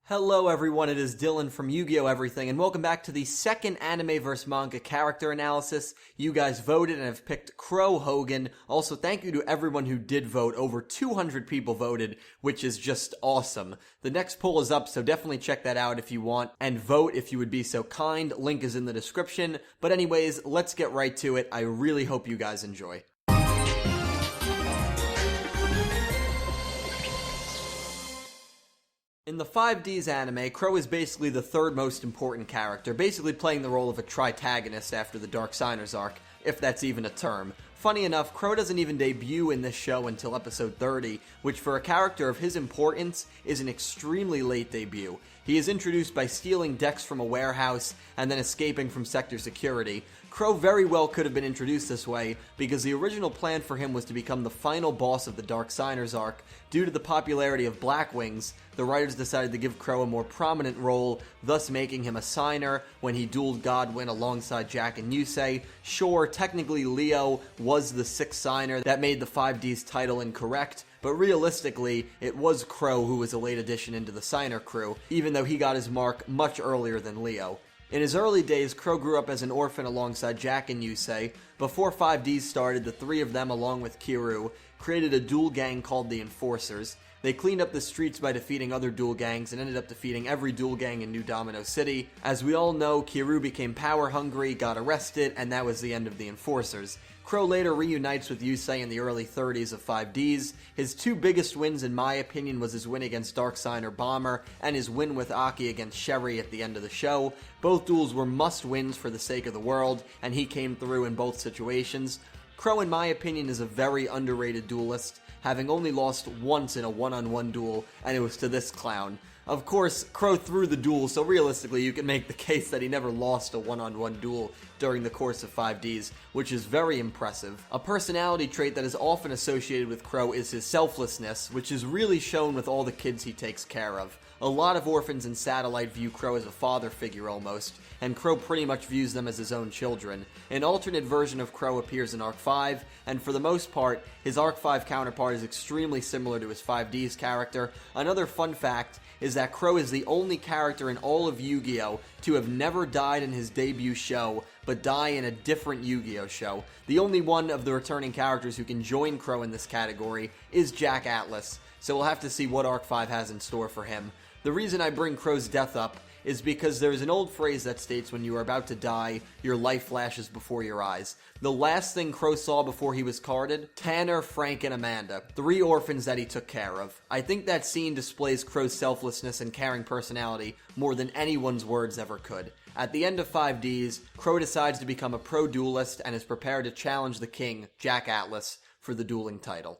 Hello everyone, it is Dylan from Yu-Gi-Oh! Everything, and welcome back to the second anime vs. manga character analysis. You guys voted and have picked Crow Hogan. Also, thank you to everyone who did vote. Over 200 people voted, which is just awesome. The next poll is up, so definitely check that out if you want, and vote if you would be so kind. Link is in the description. But anyways, let's get right to it. I really hope you guys enjoy. In the 5Ds anime, Crow is basically the third most important character, basically playing the role of a tritagonist after the Dark Signers arc, if that's even a term. Funny enough, Crow doesn't even debut in this show until episode 30, which for a character of his importance is an extremely late debut. He is introduced by stealing decks from a warehouse and then escaping from sector security. Crow very well could have been introduced this way, because the original plan for him was to become the final boss of the Dark Signers arc. Due to the popularity of Blackwings, the writers decided to give Crow a more prominent role, thus making him a signer when he dueled Godwin alongside Jack and Yusei. Sure, technically Leo was the sixth signer that made the 5Ds title incorrect, but realistically, it was Crow who was a late addition into the signer crew, even though he got his mark much earlier than Leo. In his early days, Crow grew up as an orphan alongside Jack and Yusei. Before 5Ds started, the three of them, along with Kiru, created a duel gang called the Enforcers. They cleaned up the streets by defeating other duel gangs and ended up defeating every duel gang in New Domino City. As we all know, Kiru became power hungry, got arrested, and that was the end of the Enforcers. Crow later reunites with Yusei in the early 30s of 5Ds. His two biggest wins, in my opinion, was his win against Dark Signer Bomber and his win with Aki against Sherry at the end of the show. Both duels were must-wins for the sake of the world, and he came through in both situations. Crow, in my opinion, is a very underrated duelist, having only lost once in a one-on-one duel, and it was to this clown. Of course, Crow threw the duel, so realistically you can make the case that he never lost a one-on-one duel during the course of 5Ds, which is very impressive. A personality trait that is often associated with Crow is his selflessness, which is really shown with all the kids he takes care of. A lot of orphans in Satellite view Crow as a father figure almost, and Crow pretty much views them as his own children. An alternate version of Crow appears in Arc 5, and for the most part, his Arc 5 counterpart is extremely similar to his 5Ds character. Another fun fact is that Crow is the only character in all of Yu-Gi-Oh! To have never died in his debut show, but die in a different Yu-Gi-Oh! Show. The only one of the returning characters who can join Crow in this category is Jack Atlas, so we'll have to see what Arc 5 has in store for him. The reason I bring Crow's death up is because there's an old phrase that states when you are about to die, your life flashes before your eyes. The last thing Crow saw before he was carded, Tanner, Frank, and Amanda, three orphans that he took care of. I think that scene displays Crow's selflessness and caring personality more than anyone's words ever could. At the end of 5Ds, Crow decides to become a pro duelist and is prepared to challenge the king, Jack Atlas, for the dueling title.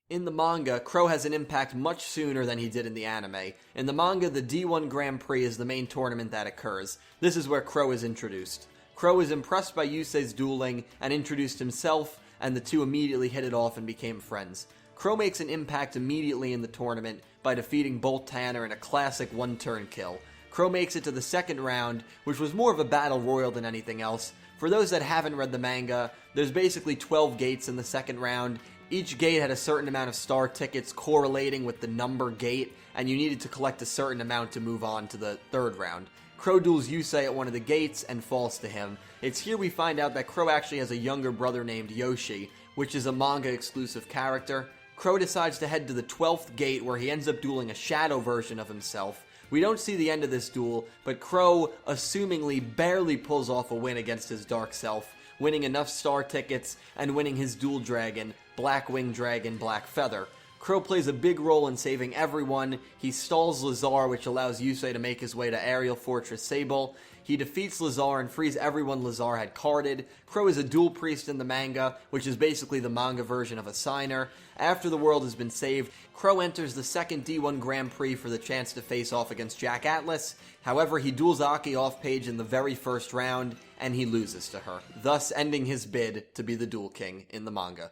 In the manga, Crow has an impact much sooner than he did in the anime. In the manga, the D1 Grand Prix is the main tournament that occurs. This is where Crow is introduced. Crow is impressed by Yusei's dueling and introduced himself, and the two immediately hit it off and became friends. Crow makes an impact immediately in the tournament by defeating Bolt Tanner in a classic one-turn kill. Crow makes it to the second round, which was more of a battle royal than anything else. For those that haven't read the manga, there's basically 12 gates in the second round. Each gate had a certain amount of star tickets correlating with the number gate, and you needed to collect a certain amount to move on to the third round. Crow duels Yusei at one of the gates and falls to him. It's here we find out that Crow actually has a younger brother named Yoshi, which is a manga-exclusive character. Crow decides to head to the 12th gate, where he ends up dueling a shadow version of himself. We don't see the end of this duel, but Crow, assumingly, barely pulls off a win against his dark self, winning enough star tickets and winning his dual dragon, Black Wing Dragon Black Feather. Crow plays a big role in saving everyone. He stalls Lazar, which allows Yusei to make his way to Aerial Fortress Sable. He defeats Lazar and frees everyone Lazar had carded. Crow is a dual priest in the manga, which is basically the manga version of a signer. After the world has been saved, Crow enters the second D1 Grand Prix for the chance to face off against Jack Atlas. However, he duels Aki off-page in the very first round, and he loses to her, thus ending his bid to be the Duel King in the manga.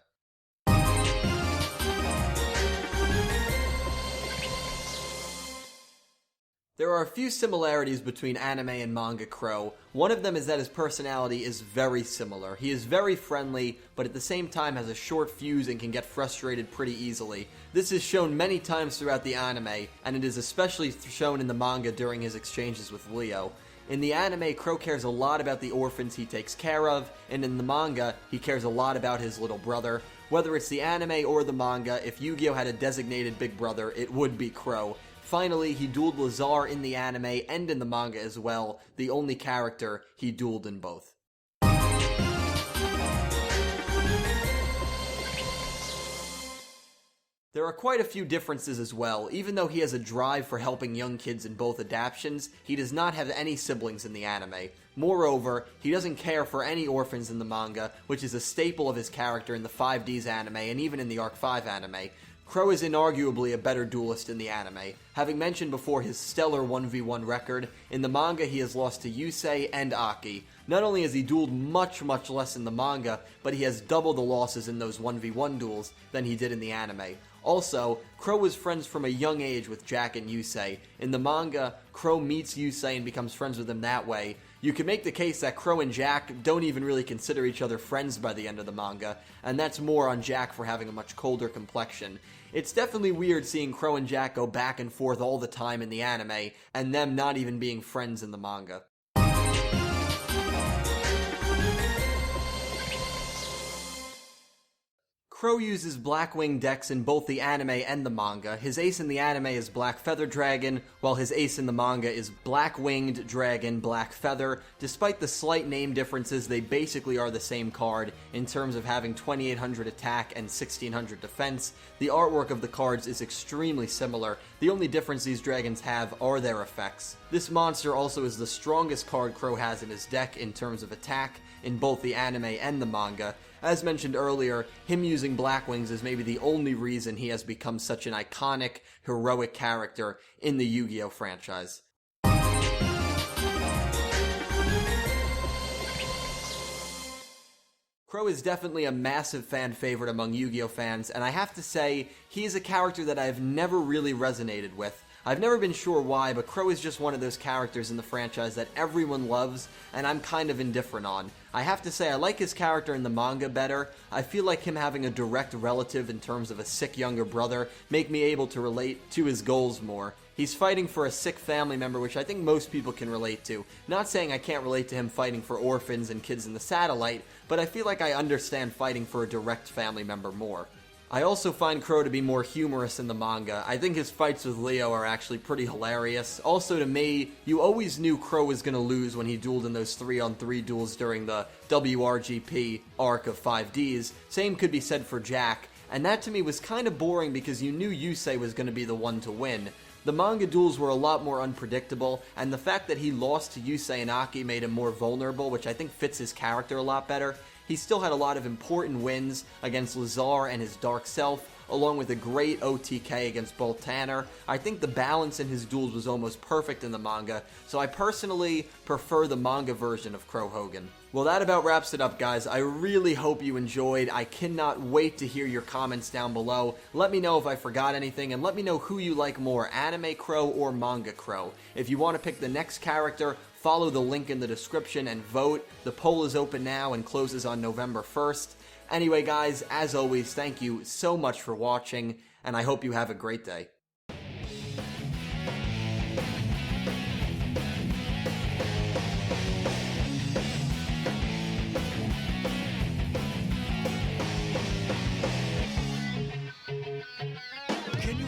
There are a few similarities between anime and manga Crow. One of them is that his personality is very similar. He is very friendly, but at the same time has a short fuse and can get frustrated pretty easily. This is shown many times throughout the anime, and it is especially shown in the manga during his exchanges with Leo. In the anime, Crow cares a lot about the orphans he takes care of, and in the manga, he cares a lot about his little brother. Whether it's the anime or the manga, if Yu-Gi-Oh had a designated big brother, it would be Crow. Finally, he dueled Lazar in the anime and in the manga as well, the only character he dueled in both. There are quite a few differences as well. Even though he has a drive for helping young kids in both adaptations, he does not have any siblings in the anime. Moreover, he doesn't care for any orphans in the manga, which is a staple of his character in the 5Ds anime and even in the Arc 5 anime. Crow is inarguably a better duelist in the anime. Having mentioned before his stellar 1v1 record, in the manga he has lost to Yusei and Aki. Not only has he dueled much less in the manga, but he has double the losses in those 1v1 duels than he did in the anime. Also, Crow was friends from a young age with Jack and Yusei. In the manga, Crow meets Yusei and becomes friends with him that way. You can make the case that Crow and Jack don't even really consider each other friends by the end of the manga, and that's more on Jack for having a much colder complexion. It's definitely weird seeing Crow and Jack go back and forth all the time in the anime, and them not even being friends in the manga. Crow uses Blackwing decks in both the anime and the manga. His ace in the anime is Black Feather Dragon, while his ace in the manga is Black-Winged Dragon, Black Feather. Despite the slight name differences, they basically are the same card in terms of having 2800 attack and 1600 defense. The artwork of the cards is extremely similar. The only difference these dragons have are their effects. This monster also is the strongest card Crow has in his deck in terms of attack in both the anime and the manga. As mentioned earlier, him using Blackwings is maybe the only reason he has become such an iconic, heroic character in the Yu-Gi-Oh franchise. Crow is definitely a massive fan favorite among Yu-Gi-Oh fans, and I have to say, he is a character that I have never really resonated with. I've never been sure why, but Crow is just one of those characters in the franchise that everyone loves, and I'm kind of indifferent on. I have to say, I like his character in the manga better. I feel like him having a direct relative in terms of a sick younger brother make me able to relate to his goals more. He's fighting for a sick family member, which I think most people can relate to. Not saying I can't relate to him fighting for orphans and kids in the satellite, but I feel like I understand fighting for a direct family member more. I also find Crow to be more humorous in the manga. I think his fights with Leo are actually pretty hilarious. Also, to me, you always knew Crow was going to lose when he dueled in those 3-on-3 duels during the WRGP arc of 5Ds. Same could be said for Jack, and that to me was kind of boring because you knew Yusei was going to be the one to win. The manga duels were a lot more unpredictable, and the fact that he lost to Yusei and Aki made him more vulnerable, which I think fits his character a lot better. He still had a lot of important wins against Lazar and his Dark Self, along with a great OTK against Bolt Tanner. I think the balance in his duels was almost perfect in the manga, so I personally prefer the manga version of Crow Hogan. Well, that about wraps it up, guys. I really hope you enjoyed. I cannot wait to hear your comments down below. Let me know if I forgot anything, and let me know who you like more, anime Crow or manga Crow. If you want to pick the next character, follow the link in the description and vote. The poll is open now and closes on November 1st. Anyway, guys, as always, thank you so much for watching, and I hope you have a great day. Can you